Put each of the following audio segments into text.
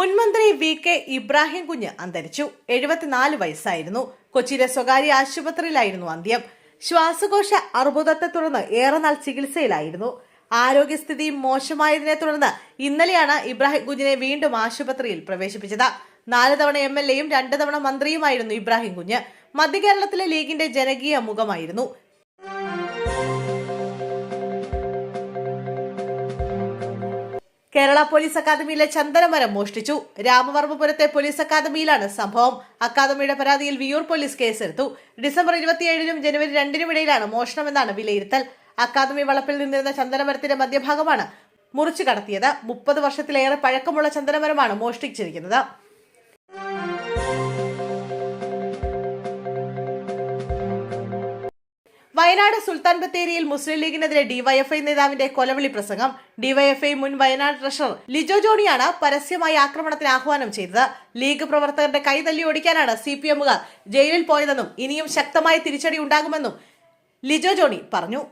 മുൻമന്ത്രി വി.കെ. ഇബ്രാഹിം കുഞ്ഞ് അന്തരിച്ചു. 74 വയസ്സായിരുന്നു. കൊച്ചിയിലെ സ്വകാര്യ ആശുപത്രിയിലായിരുന്നു അന്ത്യം. ശ്വാസകോശ അർബുദത്തെ തുടർന്ന് ഏറെ നാൾ ചികിത്സയിലായിരുന്നു. ആരോഗ്യസ്ഥിതി മോശമായതിനെ തുടർന്ന് ഇന്നലെയാണ് ഇബ്രാഹിം കുഞ്ഞിനെ വീണ്ടും ആശുപത്രിയിൽ പ്രവേശിപ്പിച്ചത്. 4 തവണ എംഎൽഎയും 2 തവണ മന്ത്രിയുമായിരുന്നു ഇബ്രാഹിം കുഞ്ഞ്. മധ്യകേരളത്തിലെ ലീഗിന്റെ ജനകീയ മുഖമായിരുന്നു. കേരള പോലീസ് അക്കാദമിയിലെ ചന്ദനമരം മോഷ്ടിച്ചു. രാമവർമ്മപുരത്തെ പോലീസ് അക്കാദമിയിലാണ് സംഭവം. അക്കാദമിയുടെ പരാതിയിൽ വിയൂർ പോലീസ് കേസെടുത്തു. ഡിസംബർ 27-നും ജനുവരി 2-നും ഇടയിലാണ് മോഷണമെന്നാണ് വിലയിരുത്തൽ. അക്കാദമി വളപ്പിൽ നിന്നിരുന്ന ചന്ദനമരത്തിന്റെ മധ്യഭാഗമാണ് മുറിച്ചു കടത്തിയത്. 30 വർഷത്തിലേറെ പഴക്കമുള്ള ചന്ദനമരമാണ് മോഷ്ടിച്ചിരിക്കുന്നത്. വയനാട് സുൽത്താൻ ബത്തേരിയിൽ മുസ്ലിം ലീഗിനെതിരെ ഡിവൈഎഫ്ഐ നേതാവിന്റെ കൊലവിളി പ്രസംഗം. ഡിവൈഎഫ്ഐ മുൻ വയനാട് ട്രഷറർ ലിജോ ജോണിയാണ് പരസ്യമായി ആക്രമണത്തിന് ആഹ്വാനം ചെയ്തത്. ലീഗ് പ്രവർത്തകരുടെ കൈ തല്ലി ഓടിക്കാനാണ് സിപിഎമ്മുകാർ ജയിലിൽ പോയതെന്നും ഇനിയും ശക്തമായ തിരിച്ചടി ഉണ്ടാകുമെന്നും ലിജോ ജോണി പറഞ്ഞു.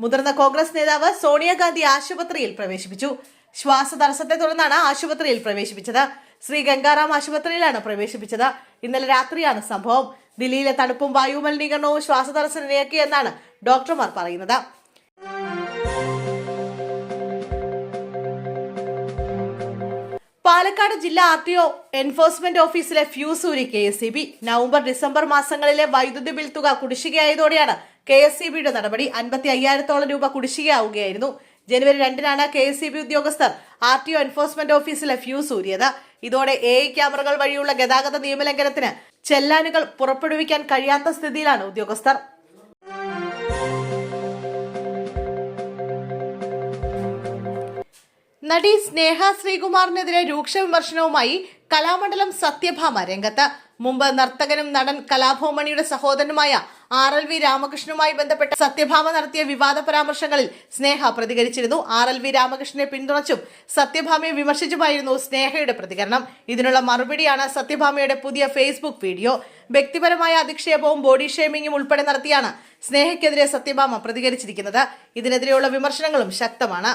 മുതിർന്ന കോൺഗ്രസ് നേതാവ് സോണിയാഗാന്ധി ആശുപത്രിയിൽ പ്രവേശിപ്പിച്ചു. ശ്വാസതടസ്സത്തെ തുടർന്നാണ് ആശുപത്രിയിൽ പ്രവേശിപ്പിച്ചത്. ശ്രീ ഗംഗാറാം ആശുപത്രിയിലാണ് പ്രവേശിപ്പിച്ചത്. ഇന്നലെ രാത്രിയാണ് സംഭവം. ദില്ലിയിലെ തണുപ്പും വായു മലിനീകരണവും ശ്വാസതടസ്സം ഇടയാക്കിയെന്നാണ് ഡോക്ടർമാർ പറയുന്നത്. പാലക്കാട് ജില്ലാ ആർടിഒ എൻഫോഴ്സ്മെന്റ് ഓഫീസിലെ ഫ്യൂസ് ഊരി KSEB. നവംബർ ഡിസംബർ മാസങ്ങളിലെ വൈദ്യുതി ബിൽ തുക കുടിശ്ശികയായതോടെയാണ് KSEBയുടെ നടപടി. 55,000-ഓളം രൂപ കുടിശ്ശികയാവുകയായിരുന്നു. ജനുവരി 2-നാണ് KSEB ഉദ്യോഗസ്ഥർ ആർടിഒ എൻഫോഴ്സ്മെന്റ് ഓഫീസിലെ ഫ്യൂസ് ഊരിയത്. ഇതോടെ AI ക്യാമറകൾ വഴിയുള്ള ഗതാഗത നിയമലംഘനത്തിന് ചെല്ലാനുകൾ പുറപ്പെടുവിക്കാൻ കഴിയാത്ത സ്ഥിതിയിലാണ് ഉദ്യോഗസ്ഥർ. നടി സ്നേഹ ശ്രീകുമാറിനെതിരെ രൂക്ഷ വിമർശനവുമായി കലാമണ്ഡലം സത്യഭാമ രംഗത്ത്. മുമ്പ് നർത്തകനും നടൻ കലാഭവമണിയുടെ സഹോദരനുമായ RLV രാമകൃഷ്ണനുമായി ബന്ധപ്പെട്ട് സത്യഭാമ നടത്തിയ വിവാദ പരാമർശങ്ങളിൽ സ്നേഹ പ്രതികരിച്ചിരുന്നു. RLV രാമകൃഷ്ണനെ പിന്തുണച്ചും സത്യഭാമയെ വിമർശിച്ചുമായിരുന്നു സ്നേഹയുടെ പ്രതികരണം. ഇതിനുള്ള മറുപടിയാണ് സത്യഭാമയുടെ പുതിയ ഫേസ്ബുക്ക് വീഡിയോ. വ്യക്തിപരമായ അധിക്ഷേപവും ബോഡി ഷേമിംഗും ഉൾപ്പെടെ നടത്തിയാണ് സ്നേഹയ്ക്കെതിരെ സത്യഭാമ പ്രതികരിച്ചിരിക്കുന്നത്. ഇതിനെതിരെയുള്ള വിമർശനങ്ങളും ശക്തമാണ്.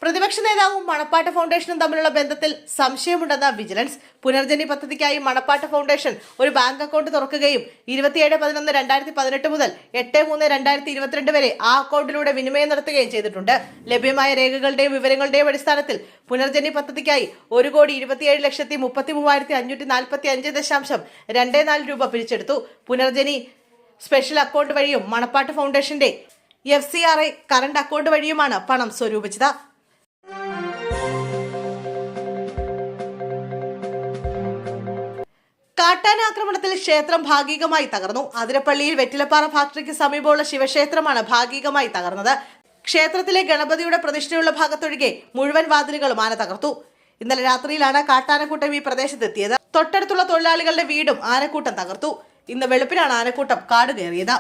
പ്രതിപക്ഷ നേതാവും മണപ്പാട്ട് ഫൗണ്ടേഷനും തമ്മിലുള്ള ബന്ധത്തിൽ സംശയമുണ്ടെന്ന വിജിലൻസ്. പുനർജനി പദ്ധതിക്കായി മണപ്പാട്ട് ഫൗണ്ടേഷൻ ഒരു ബാങ്ക് അക്കൗണ്ട് തുറക്കുകയും 27/11/2018 മുതൽ 8/3/2022 വരെ ആ അക്കൗണ്ടിലൂടെ വിനിമയം നടത്തുകയും ചെയ്തിട്ടുണ്ട്. ലഭ്യമായ രേഖകളുടെയും വിവരങ്ങളുടെയും അടിസ്ഥാനത്തിൽ പുനർജനി പദ്ധതിക്കായി 1,27,33,545.24 രൂപ പിരിച്ചെടുത്തു. പുനർജനി സ്പെഷ്യൽ അക്കൗണ്ട് വഴിയും മണപ്പാട്ട് ഫൗണ്ടേഷന്റെ FCRI കറന്റ് അക്കൗണ്ട് വഴിയുമാണ് പണം സ്വരൂപിച്ചത്. കാട്ടാനാക്രമണത്തിൽ ക്ഷേത്രം ഭാഗികമായി തകർന്നു. അതിരപ്പള്ളിയിൽ വെറ്റിലപ്പാറ ഫാക്ടറിക്ക് സമീപമുള്ള ശിവക്ഷേത്രമാണ് ഭാഗികമായി തകർന്നത്. ക്ഷേത്രത്തിലെ ഗണപതിയുടെ പ്രതിഷ്ഠയുള്ള ഭാഗത്തൊഴികെ മുഴുവൻ വാതിലുകളും ആന തകർത്തു. ഇന്നലെ രാത്രിയിലാണ് കാട്ടാനക്കൂട്ടം ഈ പ്രദേശത്തെത്തിയത്. തൊട്ടടുത്തുള്ള തൊഴിലാളികളുടെ വീടും ആനക്കൂട്ടം തകർത്തു. ഇന്ന് വെളുപ്പിനാണ് ആനക്കൂട്ടം കാട് കയറിയത്.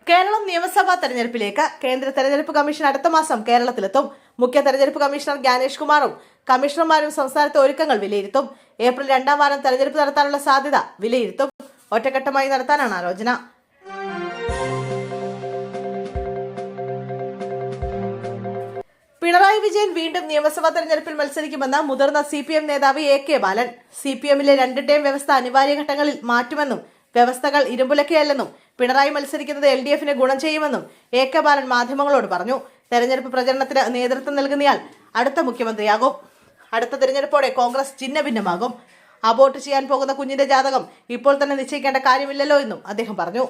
കേരളം നിയമസഭാ തെരഞ്ഞെടുപ്പിലേക്ക്. കേന്ദ്ര തെരഞ്ഞെടുപ്പ് കമ്മീഷൻ അടുത്ത മാസം കേരളത്തിലെത്തും. മുഖ്യ തെരഞ്ഞെടുപ്പ് കമ്മീഷണർ ജ്ഞാനേഷ് കുമാറും കമ്മീഷണർമാരും സംസ്ഥാനത്തെ ഒരുക്കങ്ങൾ വിലയിരുത്തും. ഏപ്രിൽ 2-ാം വാരം തെരഞ്ഞെടുപ്പ് നടത്താനുള്ള സാധ്യത വിലയിരുത്തും. ഒറ്റഘട്ടമായി നടത്താനാണ് ആലോചന. പിണറായി വിജയൻ വീണ്ടും നിയമസഭാ തെരഞ്ഞെടുപ്പിൽ മത്സരിക്കുമെന്ന് മുതിർന്ന CPM നേതാവ് AK ബാലൻ. CPMലെ 2 ടേം വ്യവസ്ഥ അനിവാര്യ ഘട്ടങ്ങളിൽ മാറ്റുമെന്നും വ്യവസ്ഥകൾ ഇരുമ്പുലക്കയല്ലെന്നും പിണറായി മത്സരിക്കുന്നത് LDFന് ഗുണം ചെയ്യുമെന്നും AK ബാലൻ മാധ്യമങ്ങളോട് പറഞ്ഞു. തെരഞ്ഞെടുപ്പ് പ്രചരണത്തിന് നേതൃത്വം നൽകുന്നയാൾ അടുത്ത മുഖ്യമന്ത്രിയാകും. അടുത്ത തെരഞ്ഞെടുപ്പോടെ കോൺഗ്രസ് ഛിന്ന ഭിന്നമാകും. അബോർട്ട് ചെയ്യാൻ പോകുന്ന കുഞ്ഞിന്റെ ജാതകം ഇപ്പോൾ തന്നെ നിശ്ചയിക്കേണ്ട കാര്യമില്ലല്ലോ എന്നും അദ്ദേഹം പറഞ്ഞു.